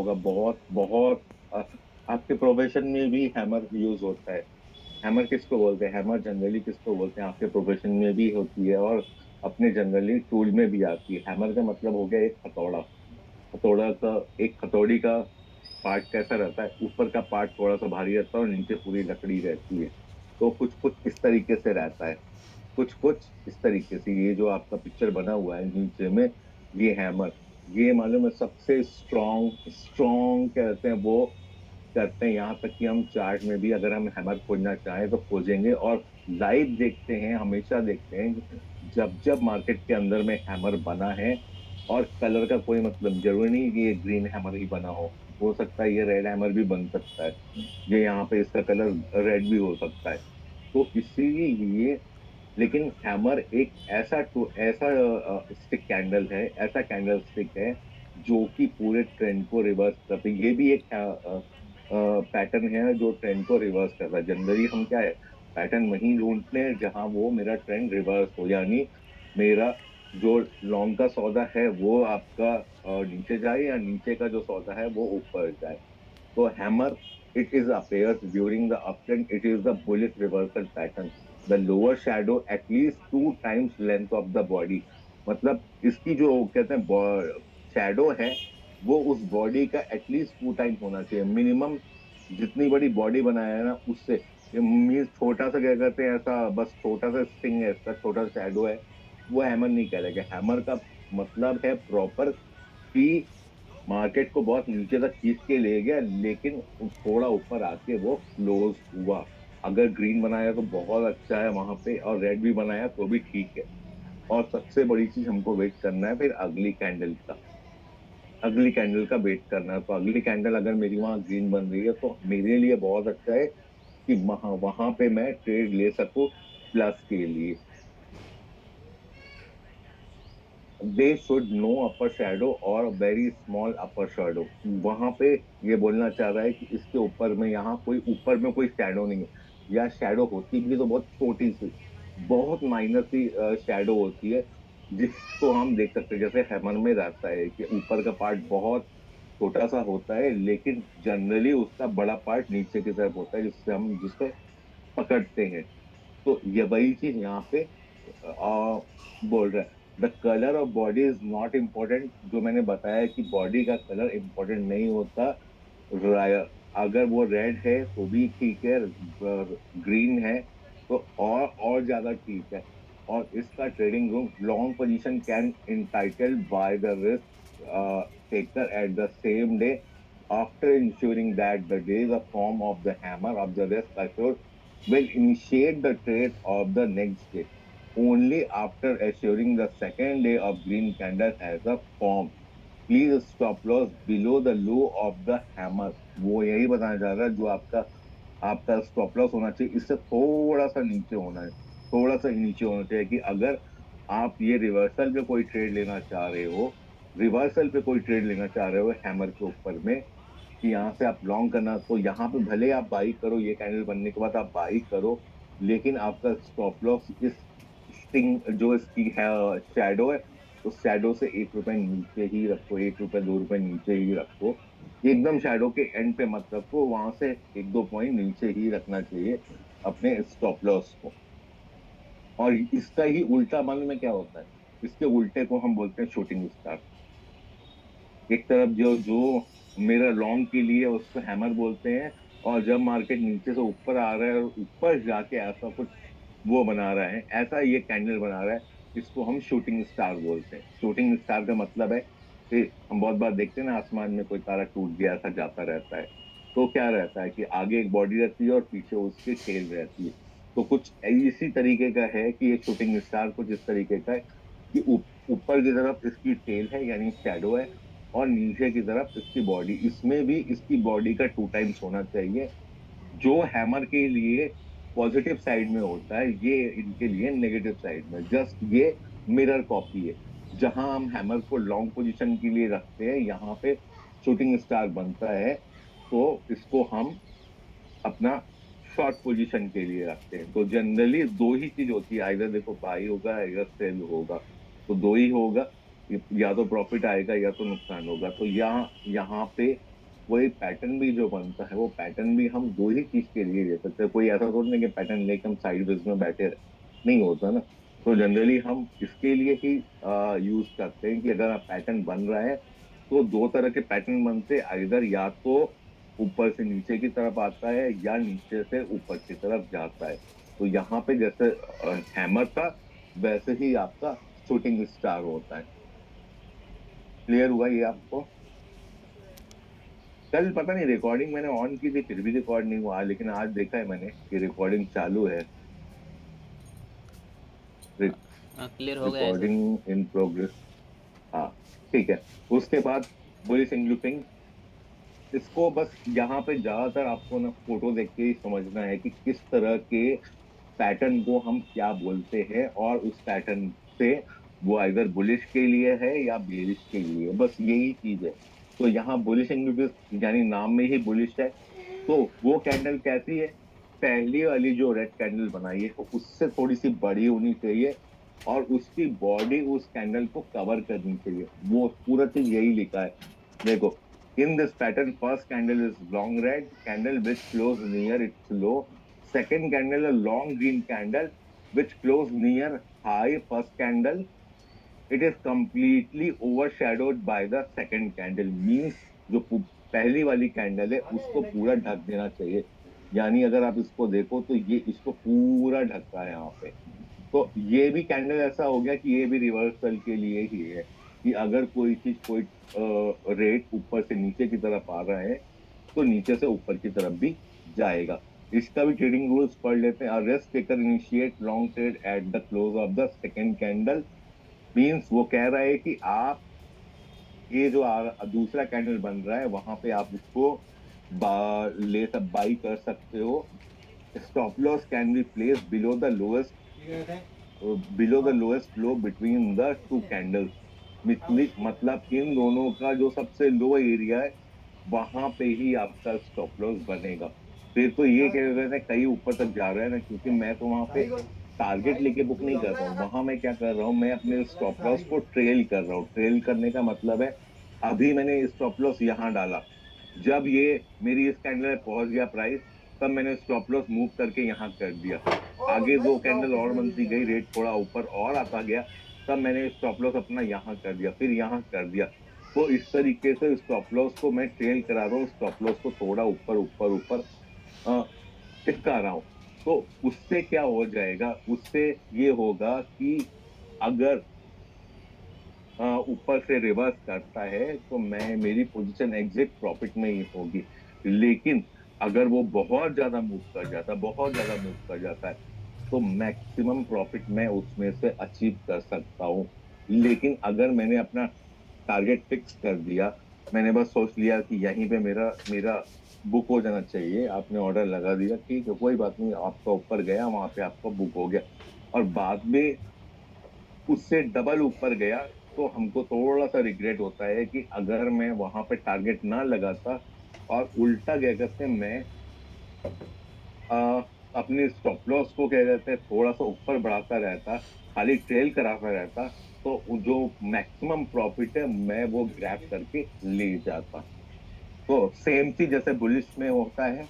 होगा, बहुत बहुत आपके प्रोफेशन में भी हैमर यूज होता है। हैमर किसको बोलते हैं, हैमर जनरली किसको बोलते हैं, आपके प्रोफेशन में भी होती है और अपने जनरली टूल में भी आती है। हैमर का मतलब हो गया एक हथौड़ा। हथौड़ा का, एक हथौड़ी का पार्ट कैसा रहता है, ऊपर का पार्ट थोड़ा सा भारी रहता है और नीचे पूरी लकड़ी रहती है। तो कुछ कुछ इस तरीके से रहता है, कुछ कुछ इस तरीके से। ये जो आपका पिक्चर बना हुआ है नीचे में, ये हैमर, ये मालूम है सबसे स्ट्रॉन्ग स्ट्रॉन्ग कहते हैं वो, करते हैं। यहाँ तक कि हम चार्ट में भी अगर हम हैमर खोजना चाहें तो खोजेंगे और लाइव देखते हैं, हमेशा देखते हैं जब जब मार्केट के अंदर में हैमर बना है। और कलर का कोई मतलब जरूरी नहीं कि ये ग्रीन हैमर ही बना हो सकता है ये रेड हैमर भी बन सकता है, ये यहाँ पे इसका कलर रेड भी हो सकता है। तो इसीलिए, लेकिन हैमर एक ऐसा स्टिक कैंडल है, ऐसा कैंडल स्टिक है जो कि पूरे ट्रेंड को रिवर्स करते हैं। ये भी एक पैटर्न है जो ट्रेंड को रिवर्स कर रहा है। जनरली हम क्या है, पैटर्न वहीं ढूंढते हैं जहां वो मेरा ट्रेंड रिवर्स हो, यानी मेरा जो लॉन्ग का सौदा है वो आपका नीचे जाए, या नीचे का जो सौदा है वो ऊपर जाए। तो hammer, it is appears during the uptrend, it is the bullish reversal pattern. The lower shadow at least two times length of the body. मतलब इसकी जो कहते हैं शैडो है, वो उस बॉडी का एटलीस्ट टू टाइम होना चाहिए मिनिमम। जितनी बड़ी बॉडी बनाया है ना उससे, ये मीन्स छोटा सा क्या कहते हैं, ऐसा बस छोटा सा स्टिंग है इसका, छोटा सा शैडो है, वो हैमर नहीं कहलाएगा। हैमर का मतलब है प्रॉपर कि मार्केट को बहुत नीचे तक खींच के ले गया, लेकिन थोड़ा ऊपर आके वो क्लोज हुआ। अगर ग्रीन बनाया तो बहुत अच्छा है वहां पे, और रेड भी बनाया तो भी ठीक है। और सबसे बड़ी चीज हमको वेट करना है फिर अगली कैंडल का, अगली कैंडल का वेट करना है। तो अगली कैंडल अगर मेरी वहां ग्रीन बन रही है तो मेरे लिए बहुत अच्छा है कि वहां वहां पे मैं ट्रेड ले सकूं प्लस के लिए। They should know upper shadow और वेरी स्मॉल अपर शैडो। वहां पे ये बोलना चाह रहा है कि इसके ऊपर में, यहाँ कोई ऊपर में कोई शैडो नहीं है, या शैडो होती भी तो बहुत छोटी सी, बहुत माइनर सी शैडो होती है, जिसको हम देख सकते हैं। जैसे हेमर में रहता है कि ऊपर का पार्ट बहुत छोटा सा होता है, लेकिन जनरली उसका बड़ा पार्ट नीचे की तरफ होता है जिससे हम जिसको पकड़ते हैं। तो ये वही चीज यहाँ पे बोल रहा है। The colour of body is not important. जो मैंने बताया कि बॉडी का कलर इम्पोर्टेंट नहीं होता। अगर वो रेड है तो भी ठीक है, ग्रीन है तो और ज्यादा ठीक है। और इसका trading room long position can entitled by the risk taker at the same day after ensuring that the days of form of the hammer of the risk assured will initiate the trade of the next day only after assuring the second day of green candle has a form. Please stop loss below the low of the hammer. वो यही बताना चाह रहा है, जो आपका आपका stop loss होना चाहिए इससे थोड़ा सा नीचे होना है, थोड़ा सा ही नीचे होना चाहिए। कि अगर आप ये रिवर्सल पे कोई ट्रेड लेना चाह रहे हो, रिवर्सल पे कोई ट्रेड लेना चाह रहे हो हैमर के ऊपर में, कि यहाँ से आप लॉन्ग करना, तो यहाँ पे भले आप बाई करो, ये कैंडल बनने के बाद आप बाई करो, लेकिन आपका स्टॉप लॉस इस स्टिंग जो इसकी है शैडो है, उस शैडो से 1 रुपए नीचे ही रखो, 1 रुपए 2 रुपए नीचे ही रखो। एकदम शैडो के एंड पे मत रखो, वहां से 1-2 पॉइंट नीचे ही रखना चाहिए अपने स्टॉप लॉस को। और इसका ही उल्टा मालूम में क्या होता है, इसके उल्टे को हम बोलते हैं शूटिंग स्टार। एक तरफ जो जो मेरा लॉन्ग के लिए उसको हैमर बोलते हैं, और जब मार्केट नीचे से ऊपर आ रहा है और ऊपर जाके ऐसा कुछ वो बना रहा है, ऐसा ये कैंडल बना रहा है, इसको हम शूटिंग स्टार बोलते हैं। शूटिंग स्टार का मतलब है कि हम बहुत बार देखते हैं ना, आसमान में कोई तारा टूट गया ऐसा जाता रहता है। तो क्या रहता है कि आगे एक बॉडी रहती है और पीछे उसकी टेल रहती है। तो कुछ इसी तरीके का है कि ये शूटिंग स्टार कुछ इस तरीके का है कि ऊपर की तरफ इसकी टेल है यानी शैडो है, और नीचे की तरफ इसकी बॉडी, इसमें भी इसकी बॉडी का टू टाइम्स होना चाहिए। जो हैमर के लिए पॉजिटिव साइड में होता है, ये इनके लिए नेगेटिव साइड में, जस्ट ये मिरर कॉपी है। जहां हम हैमर को लॉन्ग पोजीशन के लिए रखते हैं, यहाँ पे शूटिंग स्टार बनता है, तो इसको हम अपना शॉर्ट पोजीशन के लिए रखते हैं। तो जनरली दो ही चीज होती है, आइदर देखो बाई होगा या सेल होगा, तो दो ही होगा, या तो प्रॉफिट आएगा या तो नुकसान होगा। तो यहाँ यहाँ पे वही पैटर्न भी जो बनता है वो पैटर्न भी हम दो ही चीज के लिए ले सकते हैं। कोई ऐसा थोड़ी नहीं कि पैटर्न लेके हम साइड बिजनेस में बैठे रहे, नहीं होता ना। तो जनरली हम इसके लिए ही यूज करते हैं कि अगर पैटर्न बन रहा है तो दो तरह के पैटर्न बनते हैं, आइदर या तो ऊपर से नीचे की तरफ आता है या नीचे से ऊपर की तरफ जाता है। तो यहाँ पे जैसे हैमर था, वैसे ही आपका शूटिंग स्टार होता है। क्लियर हुआ ये आपको? कल पता नहीं रिकॉर्डिंग मैंने ऑन की थी फिर भी रिकॉर्ड नहीं हुआ, लेकिन आज देखा है मैंने कि रिकॉर्डिंग चालू है। क्लियर हो गया है सर। Recording in progress. हाँ, ठीक है। उसके बाद बुलिश एंगल्फिंग, इसको बस यहाँ पे ज्यादातर आपको ना फोटो देख के ही समझना है कि किस तरह के पैटर्न को हम क्या बोलते हैं, और उस पैटर्न से वो आइदर बुलिश के लिए है या बेरिश के लिए, बस यही चीज है। तो यहाँ बुलिश एंगल्फिंग यानी नाम में ही बुलिश है। तो वो कैंडल कैसी है? पहली वाली जो रेड कैंडल बनाई है उससे थोड़ी सी बड़ी होनी चाहिए, और उसकी बॉडी उस कैंडल को कवर करनी चाहिए। वो पूरा चीज यही लिखा है, देखो। In this pattern first candle is long red candle which close near it's low, second candle a long green candle which close near high first candle, it is completely overshadowed by the second candle. Means जो पहली वाली candle है उसको पूरा ढक देना चाहिए। यानी अगर आप इसको देखो तो ये इसको पूरा ढकता है यहाँ पे। तो ये भी कैंडल ऐसा हो गया कि ये भी रिवर्सल के लिए ही है, कि अगर कोई चीज कोई रेट ऊपर से नीचे की तरफ आ रहा है तो नीचे से ऊपर की तरफ भी जाएगा। इसका भी ट्रेडिंग रूल्स पढ़ लेते हैं। Rest taker initiate long trade at the close of the second candle. Means वो कह रहा है कि आप ये जो दूसरा कैंडल बन रहा है वहां पे आप उसको ले सब बाई कर सकते हो। Stop loss can be place below the lowest low between the two candles. मतलब इन दोनों का जो सबसे लो एरिया है वहां पे ही आपका स्टॉप लॉस बनेगा। फिर तो ये कह रहे थे कहीं ऊपर तक जा रहा है ना, क्योंकि मैं तो वहां पे टारगेट लेके बुक नहीं कर रहा हूँ। वहां मैं क्या कर रहा हूँ, मैं अपने स्टॉप लॉस को ट्रेल कर रहा हूँ। ट्रेल करने का मतलब है अभी मैंने स्टॉप लॉस यहाँ डाला, जब ये मेरी इस कैंडल में पहुंच गया प्राइस, तब मैंने स्टॉप लॉस मूव करके यहाँ कर दिया। आगे दो कैंडल और बनती गई, रेट थोड़ा ऊपर और आता गया, तब मैंने स्टॉप लॉस अपना यहाँ कर दिया, फिर यहाँ कर दिया। तो इस तरीके से स्टॉप लॉस को मैं ट्रेल करा रहा हूँ, स्टॉप लॉस को थोड़ा ऊपर ऊपर ऊपर टिका रहा हूँ। तो उससे क्या हो जाएगा, उससे ये होगा कि अगर ऊपर से रिवर्स करता है तो मैं मेरी पोजीशन एग्जिट प्रॉफिट में ही होगी। लेकिन अगर वो बहुत ज्यादा मूव कर जाता, बहुत ज्यादा मूव कर जाता है, तो मैक्सिमम प्रॉफिट मैं उसमें से अचीव कर सकता हूँ। लेकिन अगर मैंने अपना टारगेट फिक्स कर दिया, मैंने बस सोच लिया कि यहीं पे मेरा मेरा बुक हो जाना चाहिए, आपने ऑर्डर लगा दिया, ठीक है कोई बात नहीं, आपका ऊपर गया वहां पे आपका बुक हो गया, और बाद में उससे डबल ऊपर गया, तो हमको थोड़ा सा रिग्रेट होता है कि अगर मैं वहां पे टारगेट ना लगाता और उल्टा क्या कहते हैं मैं आ, अपनी स्टॉप लॉस को क्या कहते हैं थोड़ा सा ऊपर बढ़ाता रहता, खाली ट्रेल कराता रहता, तो जो मैक्सिमम प्रॉफिट है मैं वो ग्रैब करके ले जाता। तो सेम चीज जैसे बुलिश में होता है,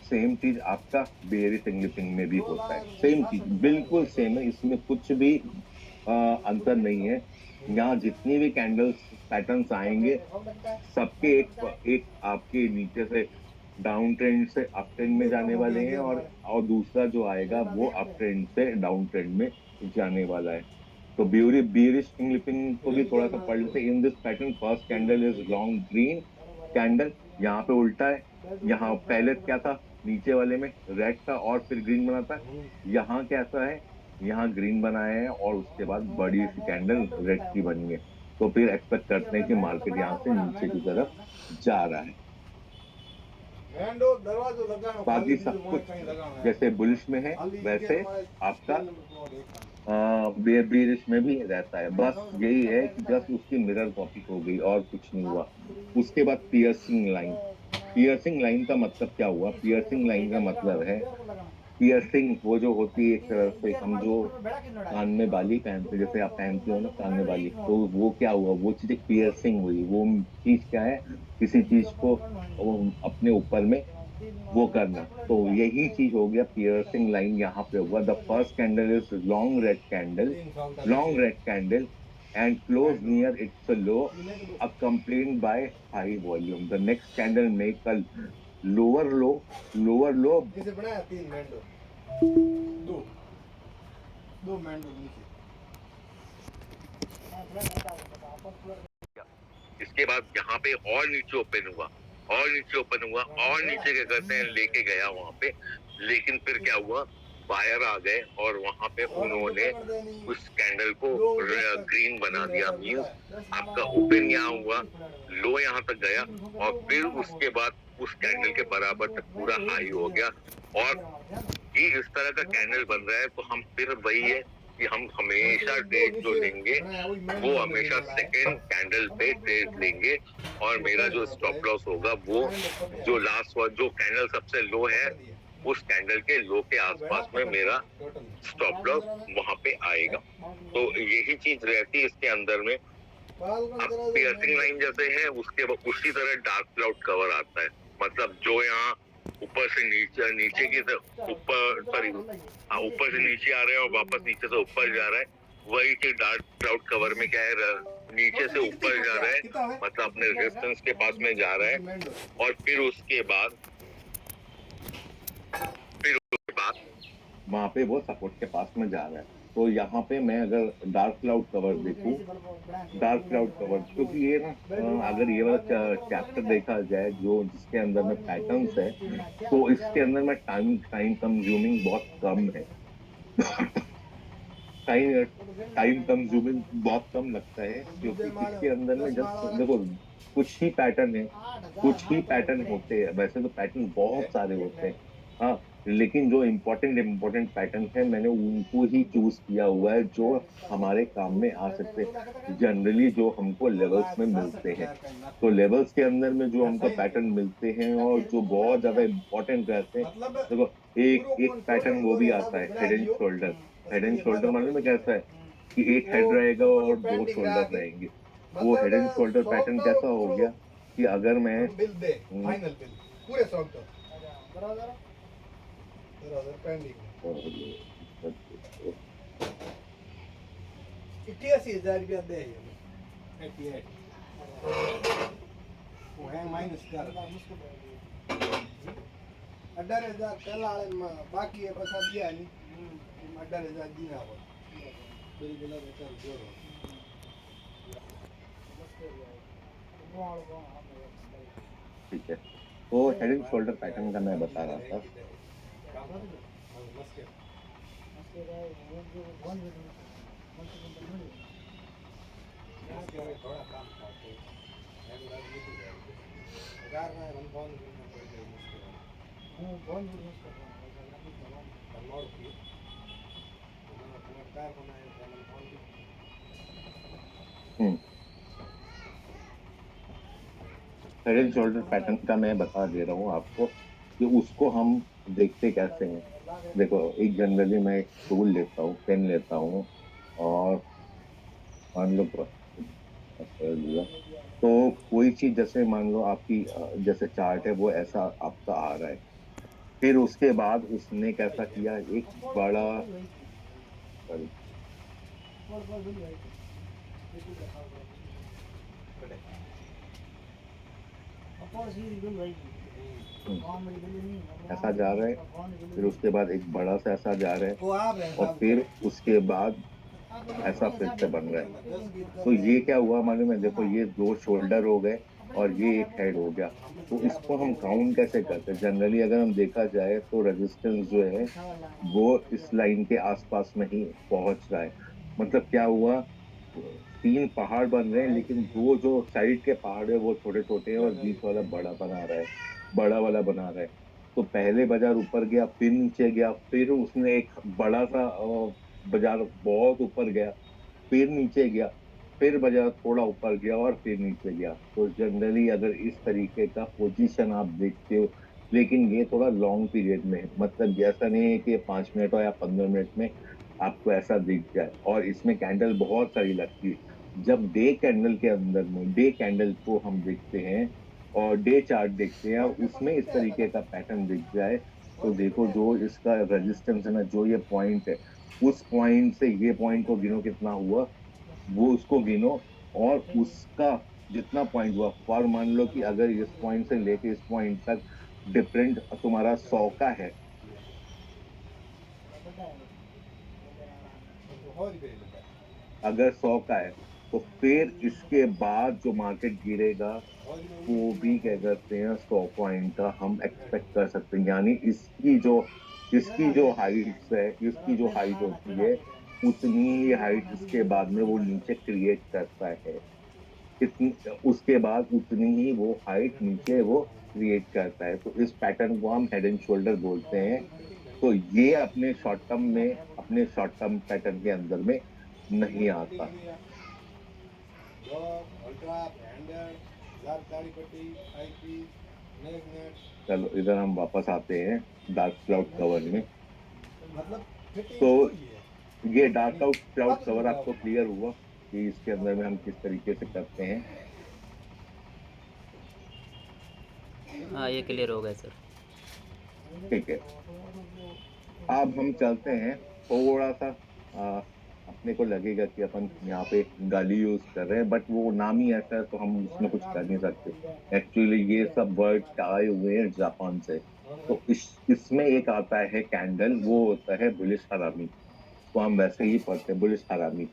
सेम चीज आपका बेयरिश एंगल्फिंग में भी होता है। सेम चीज बिल्कुल सेम है, इसमें कुछ भी अंतर नहीं है। यहाँ जितनी भी कैंडल्स पैटर्न्स आएंगे, सबके एक एक आपके नीचे से डाउन ट्रेंड से अप ट्रेंड में जाने वाले हैं, और दूसरा जो आएगा वो अप ट्रेंड से डाउन ट्रेंड में जाने वाला है। तो ब्यूरी बीरिश क्लिपिंग को भी थोड़ा सा पढ़ लेते हैं। In this pattern first candle is long green candle, यहाँ पे उल्टा है। यहाँ पहले क्या था, नीचे वाले में रेड था और फिर ग्रीन बना था। यहाँ कैसा है, यहाँ ग्रीन बनाया है और उसके बाद बड़ी सी कैंडल रेड की बनी है। तो फिर एक्सपेक्ट करते हैं कि मार्केट यहाँ से नीचे की तरफ जा रहा है। बाकी सब कुछ जैसे बुलिश में है वैसे आपका बेयरिश में भी रहता है। बस यही है कि जस्ट उसकी मिरर कॉपी हो गई और कुछ नहीं हुआ। उसके बाद पियर्सिंग लाइन। पियर्सिंग लाइन का मतलब क्या हुआ? पियर्सिंग लाइन का मतलब है पियर्सिंग वो जो होती है एक तरह से, हम जो कान में बाली पहनते, जैसे आप पहनते हो ना कान में बाली, तो वो क्या हुआ, वो चीज एक पियर्सिंग हुई। वो चीज क्या है, किसी चीज को अपने ऊपर में वो करना, तो यही चीज हो गया पियर्सिंग लाइन यहाँ पे हुआ। The first candle is long red candle, long red candle and close near it's low accompanied by high volume. The next candle make a lower low, lower low। इसे बनाया 3 दो दो मैंडो नीचे। इसके बाद यहाँ पे और नीचे ओपन हुआ, और नीचे ओपन हुआ, और नीचे क्या करते हैं लेके गया वहां पे। लेकिन फिर क्या हुआ, बायर आ गए और वहां पे उन्होंने उस कैंडल को ग्रीन बना दिया। मीन्स आपका ओपन यहाँ हुआ, लो यहाँ तक गया, और फिर उसके बाद उस कैंडल के बराबर तक पूरा हाई हो गया। और ये इस तरह का कैंडल बन रहा है, तो हम फिर वही है कि हम हमेशा ट्रेड जो लेंगे वो हमेशा सेकेंड कैंडल पे ट्रेड लेंगे। और मेरा जो स्टॉप लॉस होगा वो जो लास्ट जो कैंडल सबसे लो है उस कैंडल के लो के आसपास में मेरा स्टॉप लॉस वहां पे आएगा। तो यही चीज रहती है इसके अंदर में। अब पियर्सिंग लाइन जैसे है उसके उसी तरह डार्क क्लाउड कवर आता है, मतलब जो यहाँ ऊपर से नीचे, नीचे की ऊपर, सॉरी ऊपर से नीचे आ रहे हैं और वापस नीचे से ऊपर जा रहा है, वही चीज डार्क क्लाउड कवर में क्या है, नीचे से ऊपर जा रहा है, मतलब अपने रेजिस्टेंस के पास में जा रहा है, और फिर उसके बाद वहां पे वो सपोर्ट के पास में जा रहा है। तो यहाँ पे मैं अगर डार्क क्लाउड कवर देखूं, डार्क क्लाउड कवर, क्योंकि ये ना अगर ये वाला चैप्टर देखा जाए जो जिसके अंदर में पैटर्न्स है, तो इसके अंदर में टाइम टाइम कंज्यूमिंग बहुत कम है। टाइम टाइम कंज्यूमिंग बहुत कम लगता है, क्योंकि इसके अंदर में जस्ट देखो कुछ ही पैटर्न है, कुछ ही पैटर्न होते हैं। वैसे तो पैटर्न बहुत सारे होते हैं, हाँ, लेकिन जो इम्पोर्टेंट पैटर्न है मैंने उनको ही चूज किया हुआ है जो हमारे काम में आ सकते हैं, जनरली जो हमको लेवल्स में मिलते हैं। तो लेवल्स के अंदर में जो हमको पैटर्न मिलते हैं और जो बहुत ज्यादा इम्पोर्टेंट रहते हैं, देखो एक एक पैटर्न वो भी आता है head and shoulder. Head and shoulder मालूम है कैसा है, कि एक हेड रहेगा और दो शोल्डर रहेंगे। वो हेड एंड शोल्डर पैटर्न कैसा हो गया कि अगर मैं बिल दे, फाइनल बिल पूरे सॉफ्ट बराबर बराबर पेंडिंग 88,000 रुपया दे 88 वो है माइनस कर 18,000 पहला वाले बाकी है पैसा दिया नहीं 18,000 दिया हो बिल बिल बेचारा जोड़ो ठीक है। तो हेड एंड शोल्डर पैटर्न का मैं बता रहा था। हेड एंड शोल्डर पैटर्न का मैं बता दे रहा हूँ आपको कि उसको हम देखते कैसे हैं। देखो एक जनरली मैं एक टूल लेता हूँ, पेन लेता हूँ, और मान लो कर लिया, तो कोई चीज जैसे मान लो आपकी जैसे चार्ट है वो ऐसा आपका आ रहा है। फिर उसके बाद उसने कैसा किया, एक बड़ा, sorry, ऐसा जा रहा है, फिर उसके बाद एक बड़ा सा ऐसा जा रहा है, और फिर उसके बाद ऐसा फिर से बन रहा है। तो ये क्या हुआ मालूम है, देखो ये दो शोल्डर हो गए और ये एक हेड हो गया। तो इसको हम काउंट कैसे करते हैं, जनरली अगर हम देखा जाए तो रेजिस्टेंस जो है वो इस लाइन के आसपास में ही पहुंच रहा है। मतलब क्या हुआ, तीन पहाड़ बन रहे हैं लेकिन दो जो साइड के पहाड़ है वो छोटे छोटे हैं और बीच वाला बड़ा बना रहा है, बड़ा वाला बना रहा है। तो पहले बाजार ऊपर गया, फिर नीचे गया, फिर उसने एक बड़ा सा बाजार बहुत ऊपर गया, फिर नीचे गया, फिर बाजार थोड़ा ऊपर गया और फिर नीचे गया। तो जनरली अगर इस तरीके का पोजीशन आप देखते हो लेकिन ये थोड़ा लॉन्ग पीरियड में है। मतलब ऐसा नहीं है कि 5 मिनट और या 15 मिनट में आपको ऐसा दिख जाए। और इसमें कैंडल बहुत सारी लगती है। जब डे कैंडल के अंदर में डे कैंडल को हम देखते हैं और डे चार्ट देखते हैं, उसमें इस तरीके का पैटर्न दिख जाए, तो देखो जो इसका रेजिस्टेंस है ना, जो ये पॉइंट है, उस पॉइंट से ये पॉइंट को गिनो कितना हुआ, वो उसको गिनो। और उसका जितना पॉइंट हुआ, फॉर मान लो कि अगर इस पॉइंट से लेके इस पॉइंट तक डिफरेंट तुम्हारा 100 का है, अगर 100 का है, तो फिर इसके बाद जो मार्केट गिरेगा वो भी क्या करते हैं, 100 पॉइंट का हम एक्सपेक्ट कर सकते हैं। यानी इसकी जो हाइट्स है, इसकी जो हाइट होती है, उतनी ही हाइट इसके बाद में वो नीचे क्रिएट करता है। इतनी उसके बाद उतनी ही वो हाइट नीचे वो क्रिएट करता है। तो इस पैटर्न को हम हेड एंड शोल्डर बोलते हैं। तो ये अपने शॉर्ट टर्म पैटर्न के अंदर में नहीं आता। चलो इधर हम वापस आते हैं डार्क क्लाउड कवर में। मतलब तो फिटिंग पूरी है। ये डार्क क्लाउड बात कवर बताओ। आपको क्लियर हुआ कि इसके अंदर में हम किस तरीके से करते हैं। हाँ ये क्लियर हो गया सर। ठीक है, अब हम चलते हैं थोड़ा सा। आ, अपने को लगेगा कि अपन यहाँ पे गाली यूज कर रहे हैं, बट वो नाम ही ऐसा है तो हम उसमें कुछ कर नहीं सकते। एक्चुअली ये सब वर्ड आए हुए हैं जापान से। तो इसमें एक आता है कैंडल, वो होता है बुलिश हरामी। तो हम वैसे ही पढ़ते हैं बुलिश हरामी।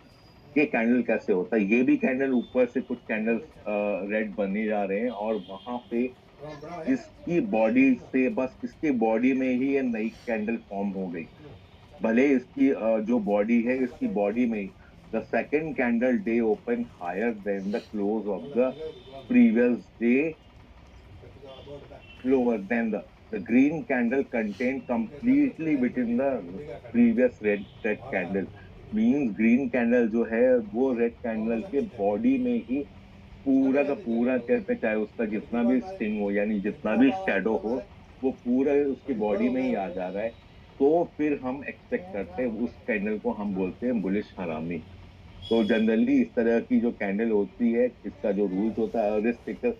ये कैंडल कैसे होता है, ये भी कैंडल ऊपर से कुछ कैंडल्स रेड बने जा रहे हैं, और वहां पे इसकी बॉडी से, बस इसकी बॉडी में ही ये नई कैंडल फॉर्म हो गई। भले इसकी जो बॉडी है, इसकी बॉडी में ही the second candle day open higher than the close of the previous day, lower than the green candle contained completely within the previous red candle। Means green candle जो है वो रेड कैंडल के body में ही पूरा का पूरा, कहते हैं, चाहे उसका जितना भी स्टिंग हो, यानी जितना भी शेडो हो, वो पूरा उसकी बॉडी में ही आ जा रहा है। तो फिर हम एक्सपेक्ट करते हैं, उस कैंडल को हम बोलते हैं बुलिश हरामी। तो जनरली इस तरह की जो कैंडल होती है, इसका जो रूल्स होता है, risk taker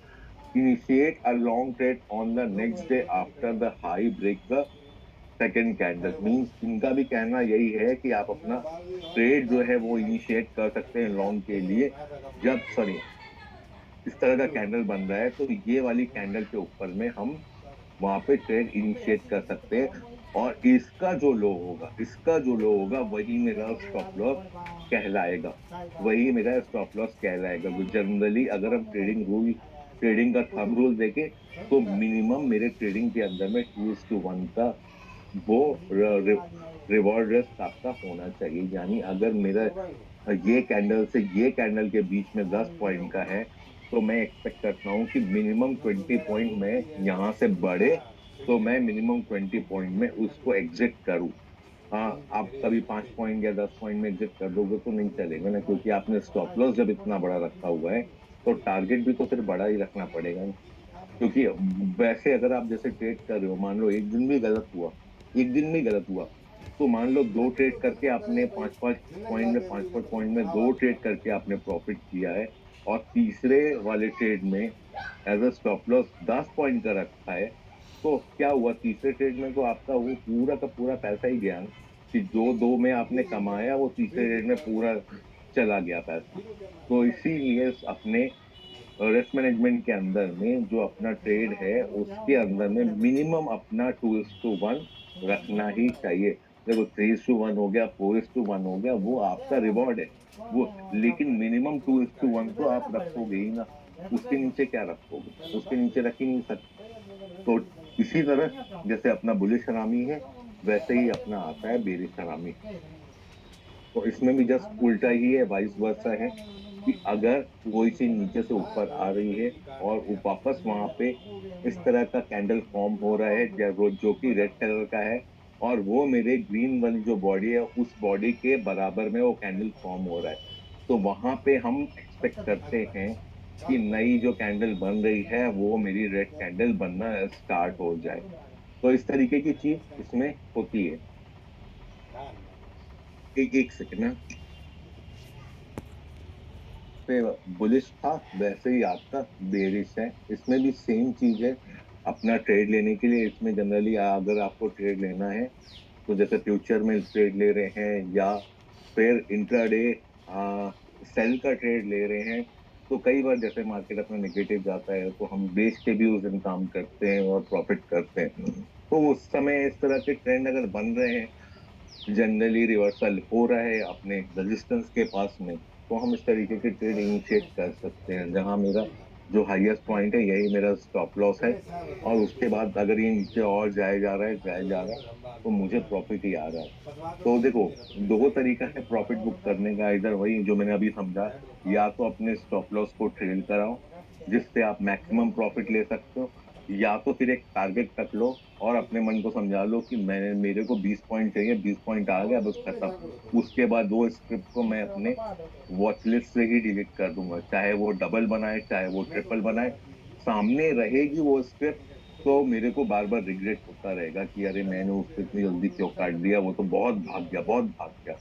initiate a long trade on the next day after the high break the second candle। Means इनका भी कहना यही है कि आप अपना ट्रेड जो है वो इनिशिएट कर सकते हैं लॉन्ग के लिए, जब सॉरी इस तरह का कैंडल बन रहा है, तो ये वाली कैंडल के ऊपर में हम वहां पे ट्रेड इनिशिएट कर सकते हैं। और इसका जो लो होगा वही मेरा स्टॉप लॉस कहलाएगा। वही मेरा स्टॉप लॉस कहलाएगा। तो जनरली अगर हम ट्रेडिंग का थंब रूल देखें, तो मिनिमम मेरे ट्रेडिंग के अंदर में 2:1 का वो रिवॉर्ड रिस्क आपका होना चाहिए। यानी अगर मेरा ये कैंडल से ये कैंडल के बीच में 10 पॉइंट का है, तो मैं एक्सपेक्ट करता हूँ कि मिनिमम 20 पॉइंट में यहाँ से बढ़े, तो मैं मिनिमम 20 पॉइंट में उसको एग्जिट करूँ। हाँ, आप कभी 5 पॉइंट या 10 पॉइंट में एग्जिट कर दोगे तो नहीं चलेगा ना, क्योंकि आपने स्टॉप लॉस जब इतना बड़ा रखा हुआ है, तो टारगेट भी तो फिर बड़ा ही रखना पड़ेगा ना। क्योंकि वैसे अगर आप जैसे ट्रेड कर रहे हो, मान लो एक दिन भी गलत हुआ, एक दिन भी गलत हुआ, तो मान लो दो ट्रेड करके आपने 5-5 पॉइंट में, 5-5 पॉइंट में दो ट्रेड करके आपने प्रॉफिट किया है, और तीसरे वाले ट्रेड में as a stop loss 10 point का रखा है, तो क्या हुआ, तीसरे ट्रेड में तो आपका वो पूरा का पूरा पैसा ही गया ना। कि जो दो में आपने कमाया, वो तीसरे ट्रेड में पूरा चला गया पैसा। तो इसीलिए अपने रिस्क मैनेजमेंट के अंदर में जो अपना ट्रेड है, उसके अंदर में मिनिमम अपना 2:1 रखना ही चाहिए। देखो 3:1 हो गया, 4:1 हो गया, वो आपका रिवॉर्ड है वो। लेकिन मिनिमम 2:1 तो आप रखोगे ही ना। उसके नीचे क्या रखोगे, उसके नीचे रख ही नहीं सकते। तो इसी तरह जैसे अपना बुलिश हरामी है, वैसे ही अपना आता है बेरिश हरामी। तो इसमें भी जस्ट उल्टा ही है, वाइस वर्सा है। कि अगर कोई चीज नीचे से ऊपर आ रही है और वो वापस वहां पे इस तरह का कैंडल फॉर्म हो रहा है, जो कि रेड कलर का है, और वो मेरे ग्रीन वाली जो बॉडी है, उस बॉडी के बराबर में वो कैंडल फॉर्म हो रहा है, तो वहां पे हम एक्सपेक्ट करते हैं कि नई जो कैंडल बन रही है वो मेरी रेड कैंडल बनना स्टार्ट हो जाए। तो इस तरीके की चीज इसमें होती है। एक सेकंड ना, पे बुलिश था वैसे ही आपका बेरिश है, इसमें भी सेम चीज है। अपना ट्रेड लेने के लिए इसमें जनरली अगर आपको ट्रेड लेना है तो जैसे फ्यूचर में ट्रेड ले रहे हैं या फिर इंट्राडे सेल का ट्रेड ले रहे हैं, तो कई बार जैसे मार्केट अपना नेगेटिव जाता है तो हम बेच के भी उस दिन काम करते हैं और प्रॉफिट करते हैं। तो उस समय इस तरह के ट्रेंड अगर बन रहे हैं, जनरली रिवर्सल हो रहा है अपने रेजिस्टेंस के पास में, तो हम इस तरीके के ट्रेड इनिशिएट कर सकते हैं जहां मेरा जो हाईएस्ट पॉइंट है यही मेरा स्टॉप लॉस है, और उसके बाद अगर ये नीचे और जाए जा रहा है तो मुझे प्रॉफिट ही आ रहा है। तो देखो, दो तरीका है प्रॉफिट बुक करने का, इधर वही जो मैंने अभी समझा, या तो अपने स्टॉप लॉस को ट्रेड कराओ जिससे आप मैक्सिमम प्रॉफिट ले सकते हो, या तो फिर एक टारगेट रख लो और अपने मन को समझा लो कि मैंने मेरे को 20 पॉइंट चाहिए, 20 पॉइंट आ गया बस खत्म। उसके बाद वो स्क्रिप्ट को मैं अपने वॉच लिस्ट से ही डिलीट कर दूंगा, चाहे वो डबल बनाए चाहे वो ट्रिपल बनाए, सामने रहेगी वो स्क्रिप्ट। तो मेरे को बार बार रिग्रेट होता रहेगा कि अरे मैंने उसको इतनी जल्दी क्यों काट दिया, वो तो बहुत भाग गया, बहुत भाग गया।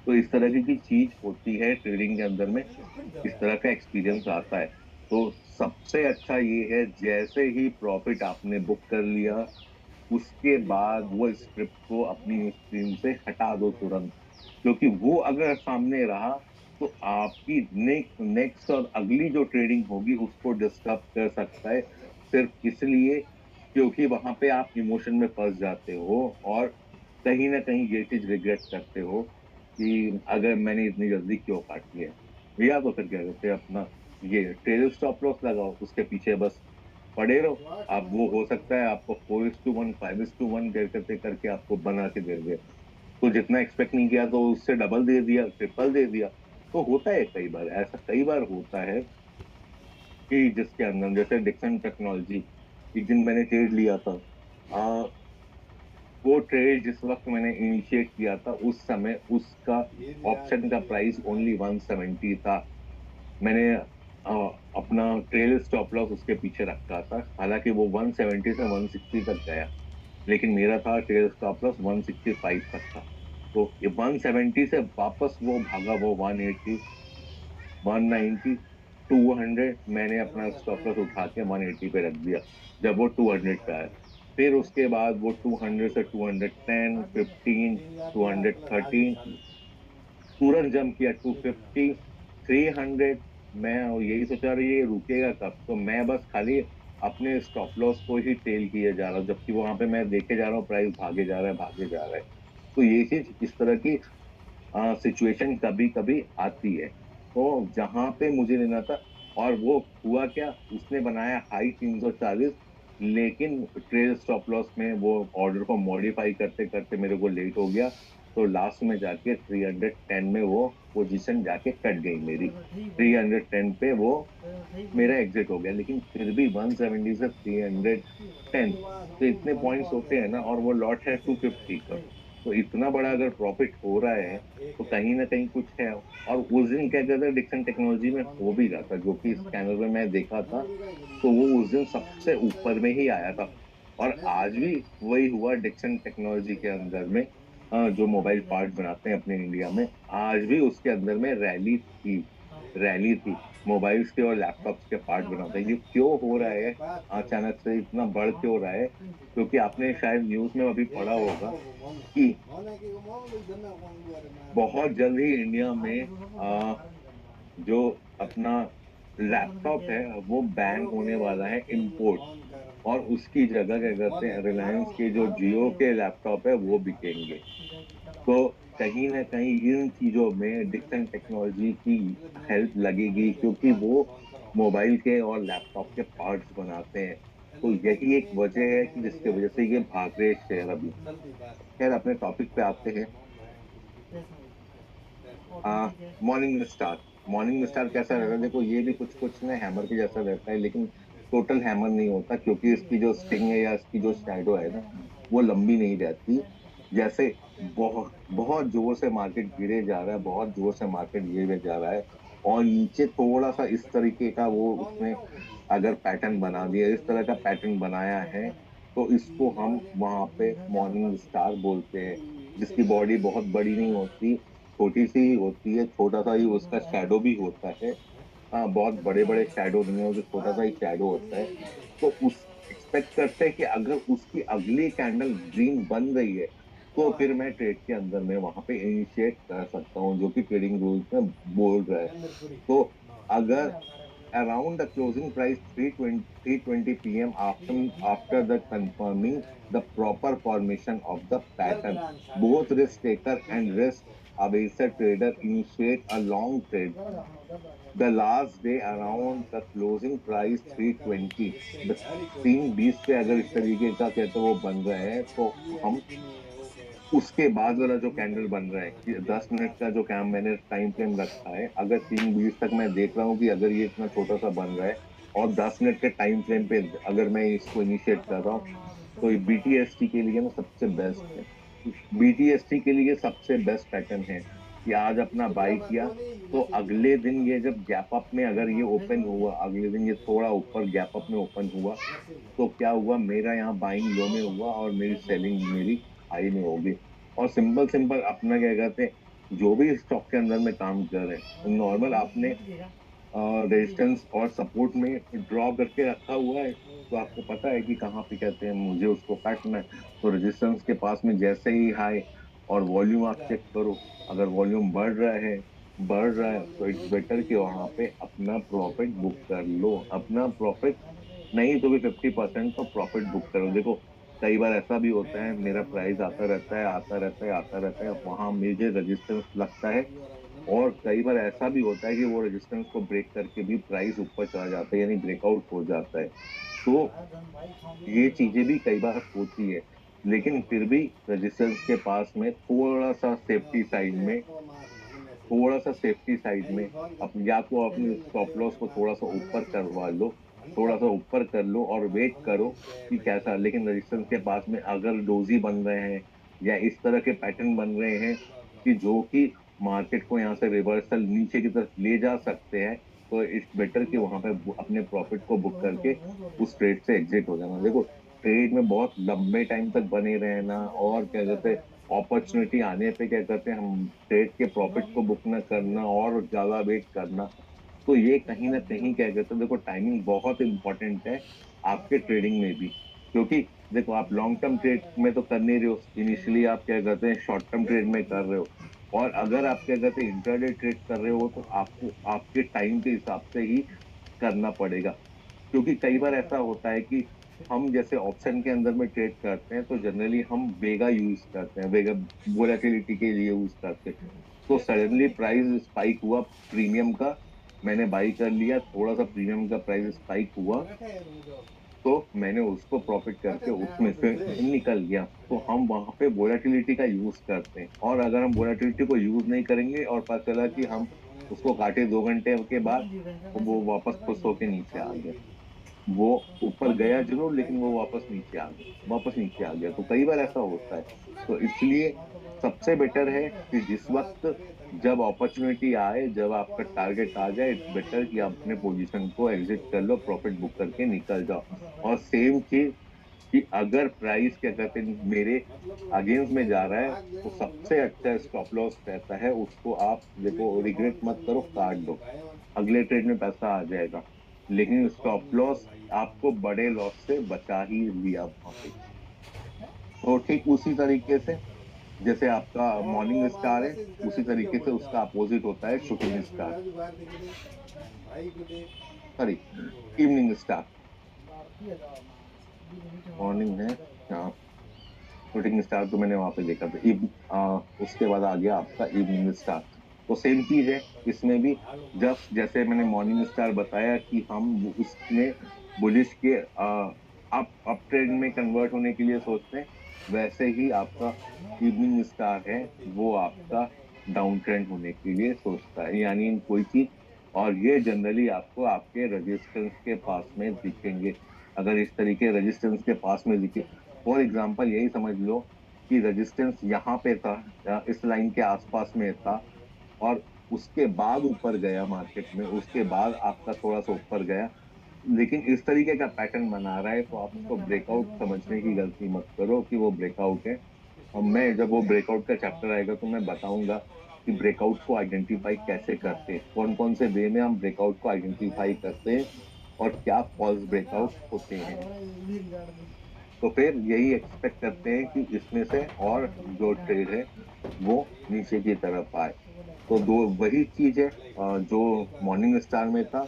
तो इस तरह की चीज होती है ट्रेडिंग के अंदर में, इस तरह का एक्सपीरियंस आता है। तो सबसे अच्छा ये है, जैसे ही प्रॉफिट आपने बुक कर लिया उसके बाद वो स्क्रिप्ट को अपनी स्क्रीन से हटा दो तुरंत, क्योंकि वो अगर सामने रहा तो आपकी नेक्स्ट और अगली जो ट्रेडिंग होगी उसको डिस्टर्ब कर सकता है, सिर्फ इसलिए क्योंकि वहां पे आप इमोशन में फंस जाते हो और कहीं ना कहीं ये चीज रिग्रेट करते हो कि अगर मैंने इतनी जल्दी क्यों काट लिया। या तो फिर क्या कहते हैं अपना ये ट्रेल स्टॉप लॉस लगाओ, उसके पीछे बस पड़े रहो। आप वो हो सकता है आपको 4:1 5:1 करते करके आपको बना के दे दे, तो जितना एक्सपेक्ट नहीं किया तो उससे डबल दे दिया, ट्रिपल दे दिया। तो होता है कई बार ऐसा, कई बार होता है कि जिसके अंदर जैसे डिक्सन टेक्नोलॉजी, एक दिन मैंने ट्रेड लिया था। आ, वो ट्रेड जिस वक्त मैंने इनिशिएट किया था उस समय उसका ऑप्शन का प्राइस ओनली 170 था। मैंने अपना ट्रेल स्टॉप लॉस उसके पीछे रखा था, हालांकि वो 170 से 160 तक गया, लेकिन मेरा था ट्रेल स्टॉप लॉस 165 तक था। तो ये 170 से वापस वो भागा, वो 180, 190, 200, मैंने अपना स्टॉप लॉस उठा के 180 पे रख दिया जब वो 200 पे आया। फिर उसके बाद वो 200 से 210, 15, 213, तुरंत जंप किया 250, 300। मैं यही सोचा रही ये रुकेगा कब, तो मैं बस खाली अपने स्टॉप लॉस को ही टेल किए जा रहा हूँ, जबकि वहां पे मैं देखे जा रहा हूँ प्राइस भागे जा रहा है, भागे जा रहा है। तो ये चीज इस तरह की सिचुएशन कभी कभी आती है, तो जहां पे मुझे लेना था, और वो हुआ क्या, उसने बनाया हाई 340, लेकिन ट्रेल स्टॉप लॉस में वो ऑर्डर को मॉडिफाई करते करते मेरे को लेट हो गया, तो लास्ट में जाके 310 में वो पोजीशन जाके कट गई मेरी, 310 पे वो मेरा एग्जिट हो गया। लेकिन फिर भी 170 से 310, तो इतने पॉइंट्स होते हैं ना, और वो लॉट है 250 का, तो इतना बड़ा अगर प्रॉफिट हो रहा है तो कहीं ना कहीं कुछ है। और उस दिन क्या कहते हैं डिक्सन टेक्नोलॉजी में हो भी रहा था, जो कि स्कैनर में मैं देखा था, तो वो उस दिन सबसे ऊपर में ही आया था। और आज भी वही हुआ डिक्सन टेक्नोलॉजी के अंदर में, जो मोबाइल पार्ट बनाते हैं अपने इंडिया में, आज भी उसके अंदर में रैली थी मोबाइल्स के और लैपटॉप्स के पार्ट बनाते हैं। ये क्यों हो रहा है, अचानक से इतना बढ़ क्यों रहा है, क्योंकि आपने शायद न्यूज में अभी पढ़ा होगा कि बहुत जल्द ही इंडिया में जो अपना लैपटॉप है वो बैन होने वाला है, इम्पोर्ट, और उसकी जगह क्या करते हैं रिलायंस के जो जियो के लैपटॉप है वो बिकेंगे। तो कहीं ना कहीं इन चीजों में डिक्सन टेक्नोलॉजी की हेल्प लगेगी, क्योंकि वो मोबाइल के और लैपटॉप के पार्ट्स बनाते हैं। तो यही एक वजह है कि जिसकी वजह से ये भाग रहे शेयर अभी। खैर अपने टॉपिक पे आते हैं। मॉर्निंग स्टार, मॉर्निंग स्टार कैसा रहता है, देखो ये भी कुछ कुछ ना हैमर के जैसा रहता है, लेकिन टोटल हैमर नहीं होता, क्योंकि इसकी जो स्टिंग है या इसकी जो शैडो है ना, वो लंबी नहीं रहती। जैसे बहुत बहुत जोर से मार्केट गिरे जा रहा है, बहुत जोर से मार्केट गिरे जा रहा है, और नीचे थोड़ा सा इस तरीके का वो उसने अगर पैटर्न बना दिया, इस तरह का पैटर्न बनाया है, तो इसको हम वहां पे मॉर्निंग स्टार बोलते हैं। जिसकी बॉडी बहुत बड़ी नहीं होती, छोटी सी ही होती है, छोटा सा ही उसका शैडो भी होता है। हाँ, बहुत बड़े बड़े शैडो नहीं होते, छोटा सा ही शैडो होता है। तो उस एक्सपेक्ट करते हैं कि अगर उसकी अगली कैंडल ग्रीन बन रही है, तो फिर मैं ट्रेड के अंदर में वहां पे इनिशिएट कर सकता हूँ, जो कि ट्रेडिंग रूल्स में बोल रहा है। तो अगर around the closing price 3:20 p.m. after the confirming the proper formation of the pattern, both risk taker and risk averse trader initiate a long trade. The last day around the closing price 3:20, the 3:20 पे अगर इस तरीके का कहते वो बन रहे हैं, तो हम उसके बाद वाला जो कैंडल बन रहा है कि 10 मिनट का जो कैम मैंने टाइम फ्रेम रखा है, अगर 3:20 तक मैं देख रहा हूँ कि अगर ये इतना छोटा सा बन रहा है और 10 मिनट के टाइम फ्रेम पे अगर मैं इसको इनिशिएट कर रहा हूँ, तो ये बीटीएसटी के लिए ना सबसे बेस्ट है। बीटीएसटी के लिए सबसे बेस्ट पैटर्न है कि आज अपना बाई किया, तो अगले दिन ये जब गैप अप में अगर ये ओपन हुआ, अगले दिन ये थोड़ा ऊपर गैप अप में ओपन हुआ, तो क्या हुआ, मेरा यहाँ बाइंग लो में हुआ और मेरी सेलिंग मेरी हाई में होगी। और सिंपल सिंपल अपना क्या कहते हैं, जो भी स्टॉक के अंदर में काम कर रहे हैं, नॉर्मल आपने रेजिस्टेंस और सपोर्ट में ड्रॉ करके रखा हुआ है, तो आपको पता है कि कहाँ पे कहते हैं मुझे उसको काटना है। तो रेजिस्टेंस के पास में जैसे ही हाई और वॉल्यूम आप चेक करो, अगर वॉल्यूम बढ़ रहा है तो इट्स बेटर कि वहां पे अपना प्रॉफिट बुक कर लो। अपना प्रॉफिट नहीं तो भी 50% तो प्रॉफिट बुक करो। देखो, कई बार ऐसा भी होता है, मेरा प्राइस आता रहता है, आता रहता है, आता रहता है, वहां मुझे रेजिस्टेंस लगता है, और कई बार ऐसा भी होता है कि वो रेजिस्टेंस को ब्रेक करके भी प्राइस ऊपर चला जाता है, यानी ब्रेकआउट हो जाता है। तो ये चीजें भी कई बार होती है, लेकिन फिर भी रेजिस्टेंस के पास में थोड़ा सा सेफ्टी साइड में या तो अपने स्टॉप लॉस को थोड़ा सा ऊपर करवा लो, थोड़ा सा ऊपर कर लो और वेट करो कि कैसा। लेकिन रेजिस्टेंस के पास में अगर डोजी बन रहे हैं या इस तरह के पैटर्न बन रहे हैं कि जो कि मार्केट को यहाँ से रिवर्सल नीचे की तरफ ले जा सकते हैं, तो इट्स बेटर कि वहां पे अपने प्रॉफिट को बुक करके उस ट्रेड से एग्जिट हो जाना। देखो, ट्रेड में बहुत लंबे टाइम तक बने रहना और क्या कहते हैं, अपॉर्चुनिटी आने पे क्या करते हैं हम ट्रेड के प्रॉफिट को बुक ना करना और ज्यादा वेट करना, तो ये कहीं ना कहीं क्या कहते हैं, देखो टाइमिंग बहुत इंपॉर्टेंट है आपके ट्रेडिंग में भी। क्योंकि देखो, आप लॉन्ग टर्म ट्रेड में तो कर नहीं रहे हो, इनिशियली आप क्या कहते हैं शॉर्ट टर्म ट्रेड में कर रहे हो। और अगर आप क्या कहते हैं इंट्राडे ट्रेड कर रहे हो, तो आपको आपके टाइम के हिसाब से ही करना पड़ेगा। क्योंकि कई बार ऐसा होता है कि हम जैसे ऑप्शन के अंदर में ट्रेड करते हैं, तो जनरली हम वेगा यूज करते हैं, वेगा वोलेटिलिटी के लिए यूज करते हैं। तो सडनली प्राइस स्पाइक हुआ प्रीमियम का, मैंने बाई कर लिया, थोड़ा सा प्रीमियम का प्राइस स्पाइक हुआ, तो मैंने उसको प्रॉफिट करके उसमें से निकल गया। तो हम वहां पे वोलेटिलिटी का यूज करते हैं, और अगर हम वोलेटिलिटी को यूज नहीं करेंगे और पता चला कि हम उसको काटे 2 घंटे के बाद, तो वो वापस खुश होके नीचे आ गया। वो ऊपर गया जरूर, लेकिन वो वापस नीचे आ गया, तो कई बार ऐसा होता है। तो इसलिए सबसे बेटर है कि जिस वक्त जब अपॉर्चुनिटी आए, जब आपका टारगेट आ जाए, इट्स बेटर कि आप अपने पोजीशन को एग्जिट कर लो, प्रॉफिट बुक करके निकल जाओ। और सेम चीज कि अगर प्राइस क्या कहते हैं मेरे अगेंस्ट में जा रहा है, तो सबसे अच्छा स्टॉप लॉस रहता है, उसको आप देखो रिग्रेट मत करो, काट दो, अगले ट्रेड में पैसा आ जाएगा। लेकिन स्टॉप लॉस आपको बड़े लॉस से बचा ही लिया वहां पे। तो ठीक उसी तरीके से जैसे आपका मॉर्निंग स्टार है, उसी तरीके से उसका अपोजिट होता है shooting star, sorry, evening star. Morning है, हाँ, शूटिंग स्टार तो मैंने वहां पे देखा था। उसके बाद आ गया आपका इवनिंग स्टार। तो सेम चीज है इसमें भी। जस्ट जैसे मैंने मॉर्निंग स्टार बताया कि हम उसमें बुलिश के अप ट्रेंड में कन्वर्ट होने के लिए सोचते हैं, वैसे ही आपका इवनिंग स्टार है, वो आपका डाउन ट्रेंड होने के लिए सोचता है, यानी कोई चीज। और ये जनरली आपको आपके रेजिस्टेंस के पास में दिखेंगे। अगर इस तरीके रेजिस्टेंस के पास में दिखे, फॉर एग्जाम्पल यही समझ लो कि रेजिस्टेंस यहाँ पे था, इस लाइन के आसपास में था, और उसके बाद ऊपर गया मार्केट में, उसके बाद आपका थोड़ा सा ऊपर गया, लेकिन इस तरीके का पैटर्न बना रहा है, तो आप उसको ब्रेकआउट समझने की गलती मत करो कि वो ब्रेकआउट है। और मैं जब वो ब्रेकआउट का चैप्टर आएगा तो मैं बताऊंगा कि ब्रेकआउट को आइडेंटिफाई कैसे करते हैं, कौन कौन से वे में हम ब्रेकआउट को आइडेंटिफाई करते हैं और क्या फॉल्स ब्रेकआउट होते हैं। तो फिर यही एक्सपेक्ट करते हैं कि इसमें से और जो ट्रेड है वो नीचे की तरफ आए। तो दो वही चीज है जो मॉर्निंग स्टार में था,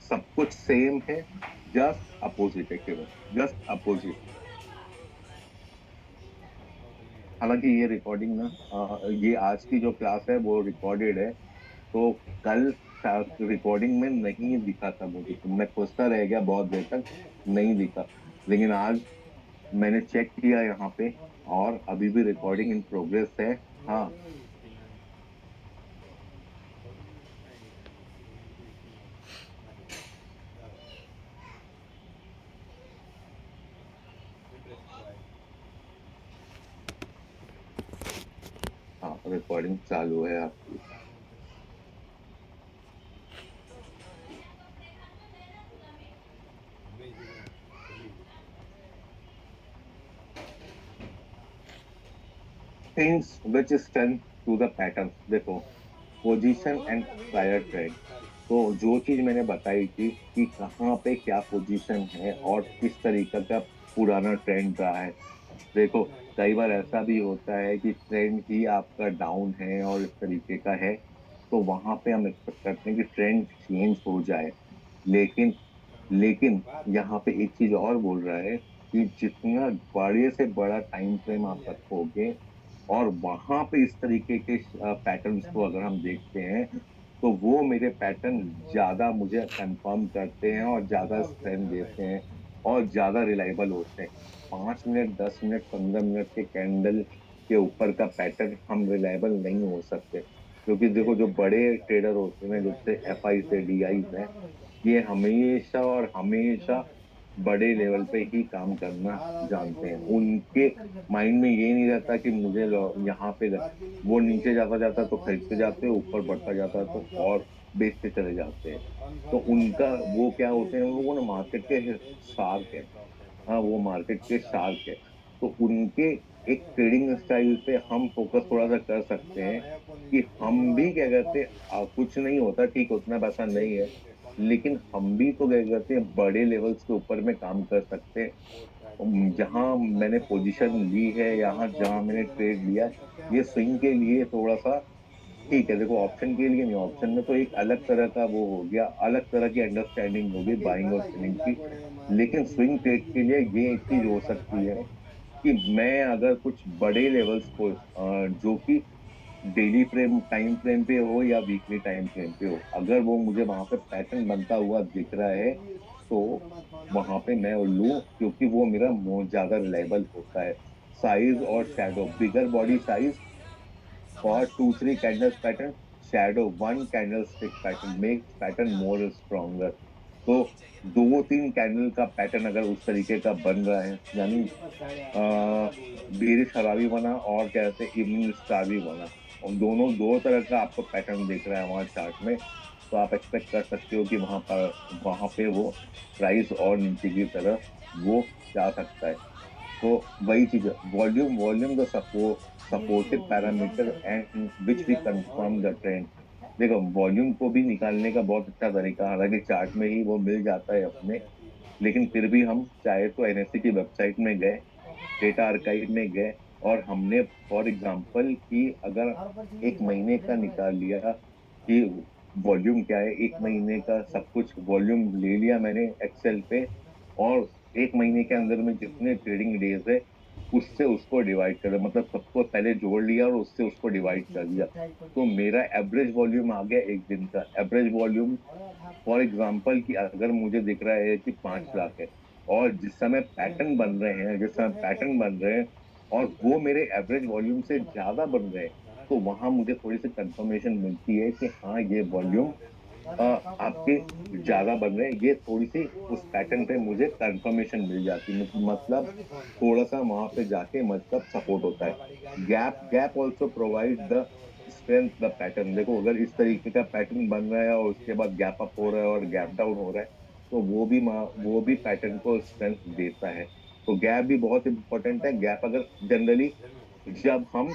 सब कुछ सेम है, जस्ट अपोजिट है, केवल जस्ट अपोजिट। हालांकि ये रिकॉर्डिंग ना ये आज की जो क्लास है वो रिकॉर्डेड है, तो कल रिकॉर्डिंग में नहीं दिखा था मुझे, तो मैं खोजता रह गया बहुत देर तक, नहीं दिखा। लेकिन आज मैंने चेक किया यहाँ पे, और अभी भी रिकॉर्डिंग इन प्रोग्रेस है। हाँ, हाँ रिकॉर्डिंग चालू है आपकी। Things which strength to the pattern, देखो, पोजीशन एंड प्रायर ट्रेंड। तो जो चीज मैंने बताई थी कि कहाँ पे क्या पोजीशन है और किस तरीके का पुराना ट्रेंड रहा है। देखो, कई बार ऐसा भी होता है कि ट्रेंड ही आपका डाउन है और इस तरीके का है, तो वहां पे हम एक्सपेक्ट करते हैं कि ट्रेंड चेंज हो जाए। लेकिन लेकिन यहाँ पे एक चीज और बोल रहा है कि जितना बड़े से बड़ा टाइम फ्रेम आप रखोगे और वहां पे इस तरीके के पैटर्न्स को अगर हम देखते हैं, तो वो मेरे पैटर्न ज्यादा मुझे कंफर्म करते हैं और ज्यादा स्ट्रेंथ देते हैं और ज्यादा रिलायबल होते हैं। 5 मिनट, 10 मिनट, 15 मिनट के कैंडल के ऊपर का पैटर्न हम रिलायबल नहीं हो सकते, क्योंकि देखो जो बड़े ट्रेडर होते हैं, जैसे एफ आई से डी आई है, ये हमेशा और हमेशा बड़े लेवल पे ही काम करना जानते हैं। उनके माइंड में ये नहीं रहता कि मुझे यहाँ पे वो नीचे जाता जाता तो खरीदते जाते हैं, ऊपर बढ़ता जाता तो और बेचते चले जाते हैं। तो उनका वो क्या होते हैं, वो ना मार्केट के शार्क है। हाँ, वो मार्केट के शार्क है। तो उनके एक ट्रेडिंग स्टाइल पे हम फोकस थोड़ा सा कर सकते हैं कि हम भी क्या करते हैं, कुछ नहीं होता, ठीक, उतना पैसा नहीं है, लेकिन हम भी तो क्या करते हैं, बड़े लेवल्स के ऊपर में काम कर सकते हैं। जहां मैंने पोजीशन ली है, यहाँ जहां मैंने ट्रेड लिया है, ये स्विंग के लिए थोड़ा सा ठीक है। देखो, ऑप्शन के लिए नहीं, ऑप्शन में तो एक अलग तरह का वो हो गया, अलग तरह की अंडरस्टैंडिंग होगी बाइंग और सेलिंग की। लेकिन स्विंग ट्रेड के लिए ये एक चीज हो सकती है कि मैं अगर कुछ बड़े लेवल्स को जो कि डेली फ्रेम टाइम फ्रेम पे हो या वीकली टाइम फ्रेम पे हो, अगर वो मुझे वहां पे पैटर्न बनता हुआ दिख रहा है, तो वहां पे मैं लूं, क्योंकि वो मेरा बहुत ज्यादा रिलायबल होता है। साइज और shadow, bigger body size for 2-3 candles pattern, shadow 1 candle stick pattern makes pattern more stronger. तो 2-3 कैंडल का पैटर्न अगर उस तरीके का बन रहा है, यानी बेरिश हरावी बना और क्या कहते हैं इवनिंग स्टार भी बना, और दोनों दो तरह का आपको पैटर्न दिख रहा है वहां चार्ट में, तो आप एक्सपेक्ट कर सकते हो कि वहां पे वो प्राइस और नीचे की तरफ वो जा सकता है। तो वही चीज है, volume volume the supportive parameter and which we confirm the trend. देखो, वॉल्यूम को भी निकालने का बहुत अच्छा तरीका, हालांकि चार्ट में ही वो मिल जाता है अपने, लेकिन फिर भी हम चाहे तो एनएससी की वेबसाइट में गए, डेटा आर्काइव में गए, और हमने फॉर एग्जांपल कि अगर एक महीने का निकाल लिया कि वॉल्यूम क्या है, एक महीने का सब कुछ वॉल्यूम ले लिया मैंने एक्सेल पे, और एक महीने के अंदर में जितने ट्रेडिंग डेज है उससे उसको डिवाइड कर, मतलब सबको पहले जोड़ लिया और उससे उसको डिवाइड कर दिया, तो मेरा एवरेज वॉल्यूम आ गया एक दिन का एवरेज वॉल्यूम। फॉर एग्जाम्पल कि अगर मुझे दिख रहा है कि 5 लाख है, और जिस समय पैटर्न बन रहे हैं और वो मेरे एवरेज वॉल्यूम से ज्यादा बन रहे हैं, तो वहां मुझे थोड़ी सी कंफर्मेशन मिलती है कि हाँ, ये वॉल्यूम आपके ज्यादा बन रहे हैं, ये थोड़ी सी उस पैटर्न पे मुझे कंफर्मेशन मिल जाती है, मतलब थोड़ा सा वहां पे जाके मतलब सपोर्ट होता है। Gap gap also provide the strength the pattern. देखो अगर इस तरीके का पैटर्न बन रहा है और उसके बाद गैप अप हो रहा है और गैप डाउन हो रहा है, तो वो भी पैटर्न को स्ट्रेंथ देता है। तो गैप भी बहुत इंपॉर्टेंट है। गैप अगर जनरली जब हम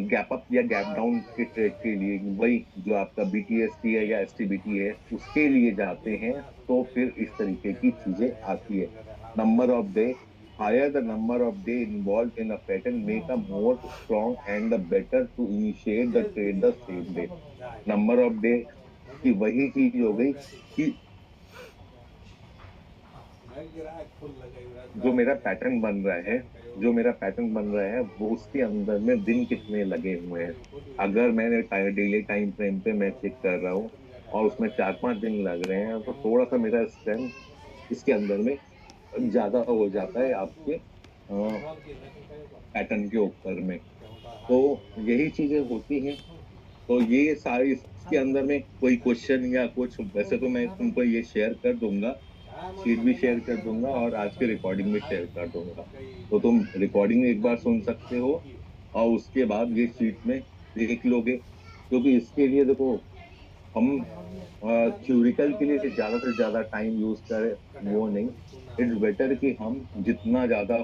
गैप अप या गैप डाउन के ट्रेड के लिए, वही जो आपका बीटीएसटी है या एसटीबीटी है, उसके लिए जाते हैं, तो फिर इस तरीके की चीजें आती है। Number of day, higher the number of day involved in a pattern make a more strong and the better to initiate the trade the same day। Number of day की वही चीज हो गई कि जो मेरा पैटर्न बन रहा है, वो उसके अंदर में दिन कितने लगे हुए हैं। अगर मैंने डेली टाइम फ्रेम पे मैं चेक कर रहा हूँ और उसमें 4-5 दिन लग रहे हैं, तो थोड़ा सा मेरा स्ट्रेंथ इसके अंदर में ज्यादा हो जाता है आपके पैटर्न के ऊपर में। तो यही चीजें होती हैं। तो ये सारी इसके अंदर में कोई क्वेश्चन या कुछ, वैसे तो मैं तुमको ये शेयर कर दूंगा, शीट भी शेयर कर दूंगा और आज की रिकॉर्डिंग भी शेयर कर दूंगा, तो तुम रिकॉर्डिंग एक बार सुन सकते हो और उसके बाद ये शीट में देख लोगे। क्योंकि इसके लिए देखो, हम थ्योरिकल के लिए ज्यादा से ज्यादा टाइम यूज करें वो नहीं। इट्स बेटर कि हम जितना ज्यादा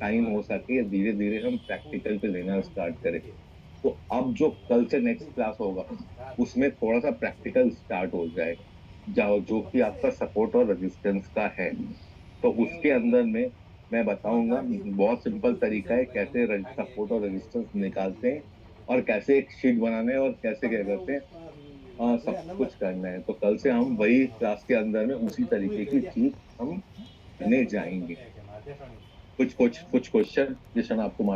टाइम हो सके धीरे धीरे हम प्रैक्टिकल पे लेना स्टार्ट करें। तो अब जो कल से नेक्स्ट क्लास होगा उसमें थोड़ा सा प्रैक्टिकल स्टार्ट हो जाए, जाओ जो कि आपका सपोर्ट और रेजिस्टेंस का है। तो उसके अंदर में मैं बताऊंगा बहुत सिंपल तरीका है कैसे सपोर्ट और रेजिस्टेंस निकालते हैं और कैसे एक शीट बनाना है और कैसे क्या करते हैं, सब कुछ करना है। तो कल से हम वही क्लास के अंदर में उसी तरीके की चीज हम करने जाएंगे। कुछ कुछ कुछ क्वेश्चन जिशन आपको